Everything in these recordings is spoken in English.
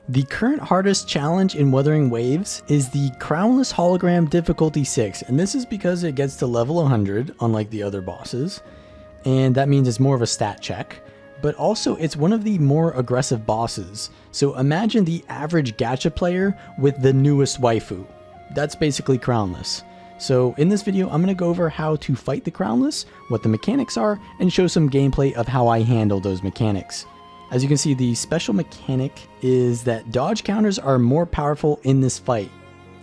The current hardest challenge in Wuthering Waves is the Crownless Hologram difficulty 6, and this is because it gets to level 100, unlike the other bosses, and that means it's more of a stat check, but also it's one of the more aggressive bosses. So imagine the average gacha player with the newest waifu. That's basically Crownless. So in this video, I'm going to go over how to fight the Crownless, what the mechanics are, and show some gameplay of how I handle those mechanics. As you can see, the special mechanic is that dodge counters are more powerful in this fight.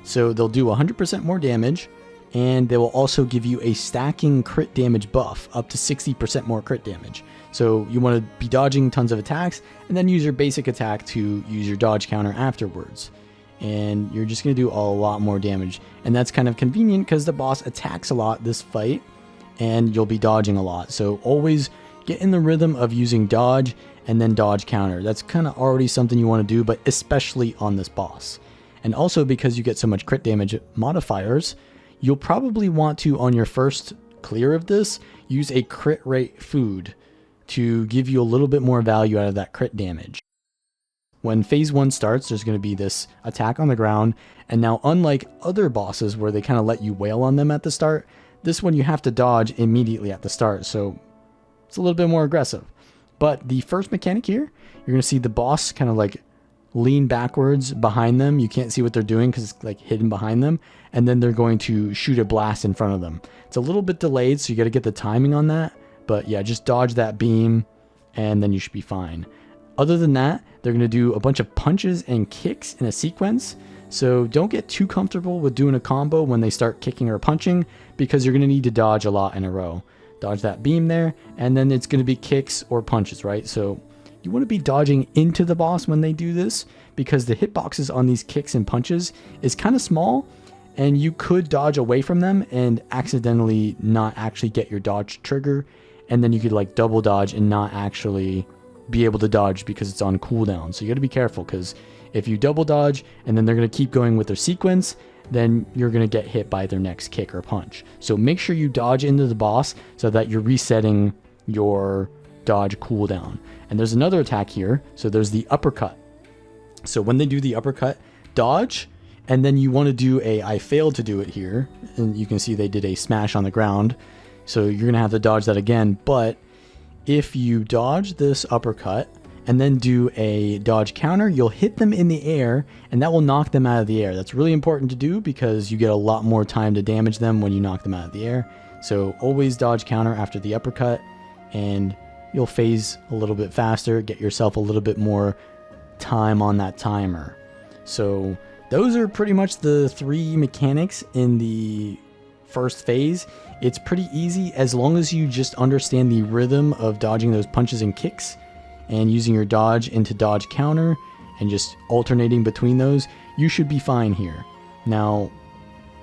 So they'll do 100% more damage, and they will also give you a stacking crit damage buff, up to 60% more crit damage. So you want to be dodging tons of attacks, and then use your basic attack to use your dodge counter afterwards. And you're just going to do a lot more damage. And that's kind of convenient because the boss attacks a lot this fight, and you'll be dodging a lot. So always get in the rhythm of using dodge and then dodge counter. That's kind of already something you want to do, but especially on this boss. And also because you get so much crit damage modifiers, you'll probably want to, on your first clear of this, use a crit rate food to give you a little bit more value out of that crit damage. When phase 1 starts, there's going to be this attack on the ground, and now unlike other bosses where they kind of let you wail on them at the start, this one you have to dodge immediately at the start, so it's a little bit more aggressive. But the first mechanic here, you're going to see the boss kind of like lean backwards behind them. You can't see what they're doing because it's like hidden behind them. And then they're going to shoot a blast in front of them. It's a little bit delayed, so you got to get the timing on that. But yeah, just dodge that beam and then you should be fine. Other than that, they're going to do a bunch of punches and kicks in a sequence. So don't get too comfortable with doing a combo when they start kicking or punching, because you're going to need to dodge a lot in a row. Dodge that beam there, and then it's going to be kicks or punches, right? So you want to be dodging into the boss when they do this, because the hitboxes on these kicks and punches is kind of small, and you could dodge away from them and accidentally not actually get your dodge trigger, and then you could like double dodge and not actually be able to dodge because it's on cooldown. So you got to be careful, because if you double dodge and then they're going to keep going with their sequence, then you're going to get hit by their next kick or punch. So make sure you dodge into the boss so that you're resetting your dodge cooldown. And there's another attack here. So there's the uppercut. So when they do the uppercut, dodge, and then you want to do a, I failed to do it here. And you can see they did a smash on the ground. So you're going to have to dodge that again. But if you dodge this uppercut and then do a dodge counter, you'll hit them in the air, and that will knock them out of the air. That's really important to do because you get a lot more time to damage them when you knock them out of the air. So always dodge counter after the uppercut, and you'll phase a little bit faster, get yourself a little bit more time on that timer. So those are pretty much the 3 mechanics in the first phase. It's pretty easy as long as you just understand the rhythm of dodging those punches and kicks, and using your dodge into dodge counter and just alternating between those. You should be fine here. Now,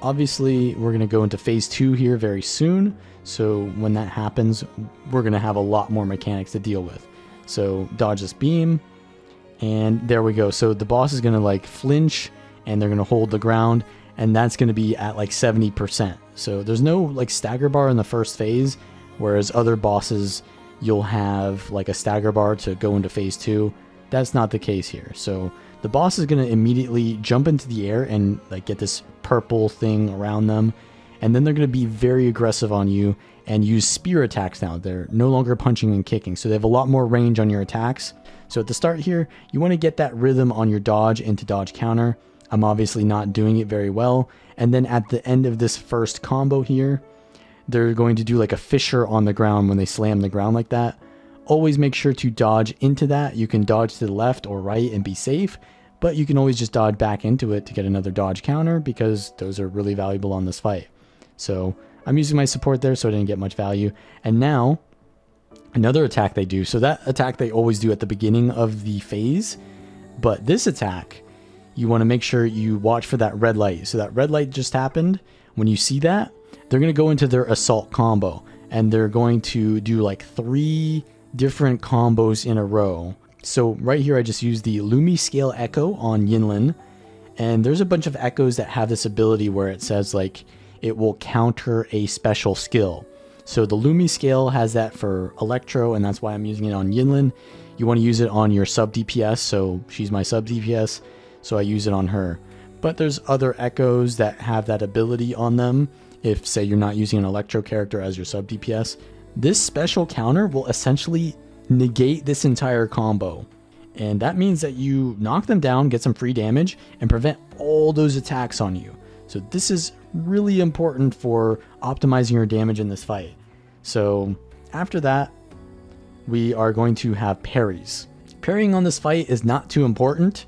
obviously, we're going to go into phase 2 here very soon. So when that happens, we're going to have a lot more mechanics to deal with. So dodge this beam, and there we go. So the boss is going to like flinch, and they're going to hold the ground, and that's going to be at like 70%. So there's no like stagger bar in the first phase, whereas other bosses, you'll have like a stagger bar to go into phase 2. That's not the case here. So the boss is going to immediately jump into the air and like get this purple thing around them, and then they're going to be very aggressive on you and use spear attacks now. They're no longer punching and kicking, so they have a lot more range on your attacks. So at the start here, you want to get that rhythm on your dodge into dodge counter. I'm obviously not doing it very well. And then at the end of this first combo here, they're going to do like a fissure on the ground when they slam the ground like that. Always make sure to dodge into that. You can dodge to the left or right and be safe, but you can always just dodge back into it to get another dodge counter, because those are really valuable on this fight. So I'm using my support there, so I didn't get much value. And now another attack they do. So that attack they always do at the beginning of the phase, but this attack, you want to make sure you watch for that red light. So that red light just happened. When you see that, they're going to go into their assault combo, and they're going to do like 3 different combos in a row. So right here, I just used the Lumi Scale Echo on Yinlin, and there's a bunch of echoes that have this ability where it says like it will counter a special skill. So the Lumi Scale has that for Electro, and that's why I'm using it on Yinlin. you want to use it on your sub DPS, so she's my sub DPS, so I use it on her. But there's other echoes that have that ability on them. If, say, you're not using an electro character as your sub DPS, this special counter will essentially negate this entire combo. And that means that you knock them down, get some free damage, and prevent all those attacks on you. So this is really important for optimizing your damage in this fight. So after that, we are going to have parries. Parrying on this fight is not too important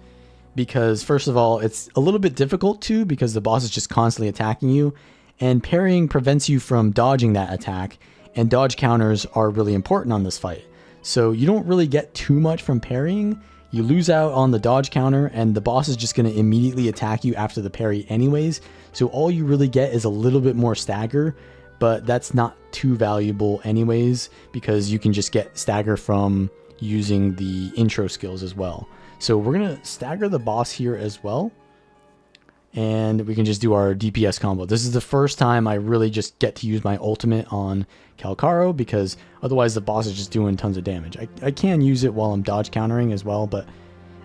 because, first of all, it's a little bit difficult too because the boss is just constantly attacking you, and parrying prevents you from dodging that attack, and dodge counters are really important on this fight. So you don't really get too much from parrying. You lose out on the dodge counter, and the boss is just going to immediately attack you after the parry anyways. So all you really get is a little bit more stagger, but that's not too valuable anyways because you can just get stagger from using the intro skills as well. So we're going to stagger the boss here as well, and we can just do our DPS combo. This is the first time I really just get to use my ultimate on Calcaro because otherwise the boss is just doing tons of damage. I can use it while I'm dodge countering as well, but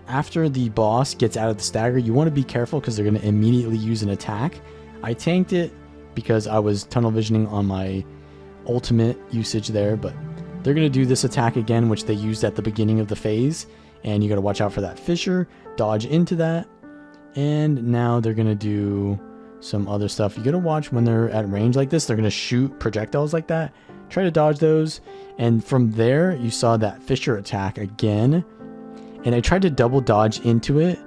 after the boss gets out of the stagger, you want to be careful because they're going to immediately use an attack. I tanked it because I was tunnel visioning on my ultimate usage there, but they're going to do this attack again, which they used at the beginning of the phase, and you got to watch out for that fissure, dodge into that, and now they're going to do some other stuff. You got to watch when they're at range like this. They're going to shoot projectiles like that. Try to dodge those, and from there you saw that fissure attack again, and I tried to double dodge into it,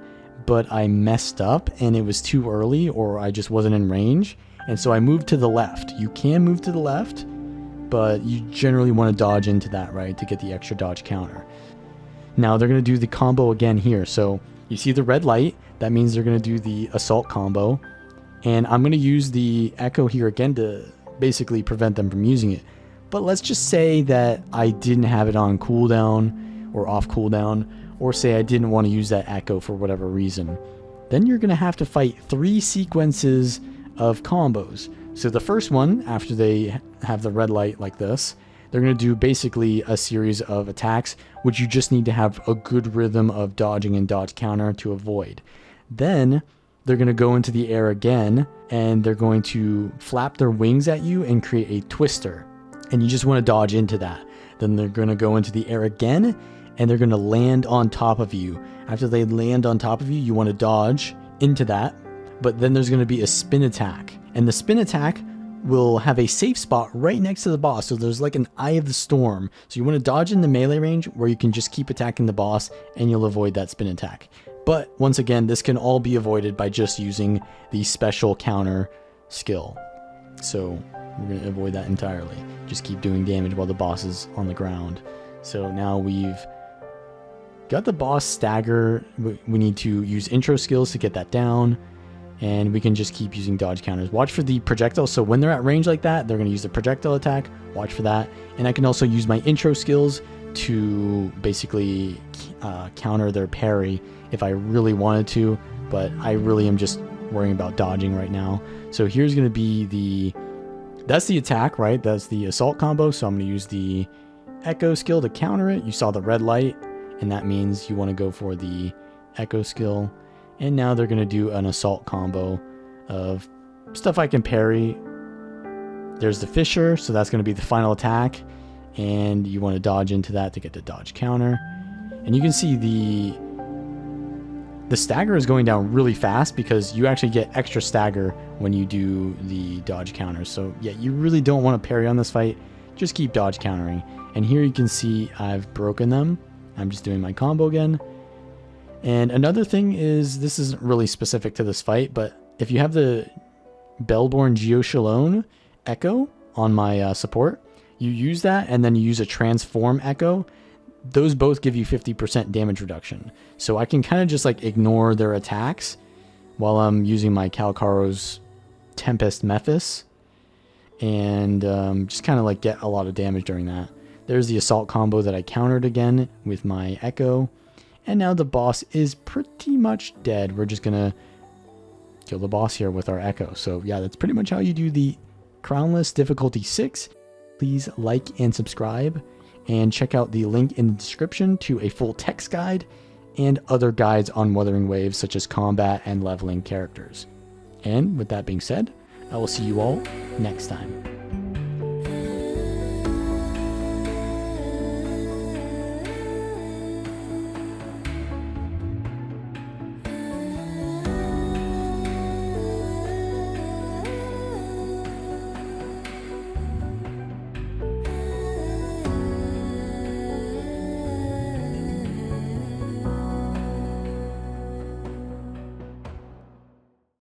but I messed up and it was too early, or I just wasn't in range, and so I moved to the left. You can move to the left, but you generally want to dodge into that, right, to get the extra dodge counter. Now they're going to do the combo again here. So you see the red light, that means they're going to do the assault combo, and I'm going to use the echo here again to basically prevent them from using it. But let's just say that I didn't have it on cooldown or off cooldown, or say I didn't want to use that echo for whatever reason. Then you're going to have to fight 3 sequences of combos. So the first one, after they have the red light like this, they're going to do basically a series of attacks, which you just need to have a good rhythm of dodging and dodge counter to avoid. Then they're going to go into the air again, and they're going to flap their wings at you and create a twister. And you just want to dodge into that. Then they're going to go into the air again, and they're going to land on top of you. After they land on top of you, you want to dodge into that. But then there's going to be a spin attack. And the spin attack will have a safe spot right next to the boss. So there's like an eye of the storm. So you want to dodge in the melee range where you can just keep attacking the boss and you'll avoid that spin attack. But once again, this can all be avoided by just using the special counter skill. So we're going to avoid that entirely. Just keep doing damage while the boss is on the ground. So now we've got the boss stagger. We need to use intro skills to get that down. And we can just keep using dodge counters. Watch for the projectile. So when they're at range like that, they're going to use the projectile attack. Watch for that. And I can also use my intro skills to basically counter their parry if I really wanted to. But I really am just worrying about dodging right now. So here's going to be that's the attack, right? That's the assault combo. So I'm going to use the echo skill to counter it. You saw the red light, and that means you want to go for the echo skill. And now they're going to do an assault combo of stuff I can parry. There's the fissure, so that's going to be the final attack. And you want to dodge into that to get the dodge counter. And you can see the stagger is going down really fast because you actually get extra stagger when you do the dodge counter. So yeah, you really don't want to parry on this fight. Just keep dodge countering. And here you can see I've broken them. I'm just doing my combo again. And another thing is, this isn't really specific to this fight, but if you have the Bellborn Geoshalone Echo on my support, you use that and then you use a Transform Echo. Those both give you 50% damage reduction. So I can kind of just like ignore their attacks while I'm using my Calcaro's Tempest Mephis and just kind of like get a lot of damage during that. There's the assault combo that I countered again with my Echo. And now the boss is pretty much dead. We're just going to kill the boss here with our Echo. So yeah, that's pretty much how you do the Crownless difficulty 6. Please like and subscribe. and check out the link in the description to a full text guide and other guides on Wuthering Waves, such as combat and leveling characters. And with that being said, I will see you all next time.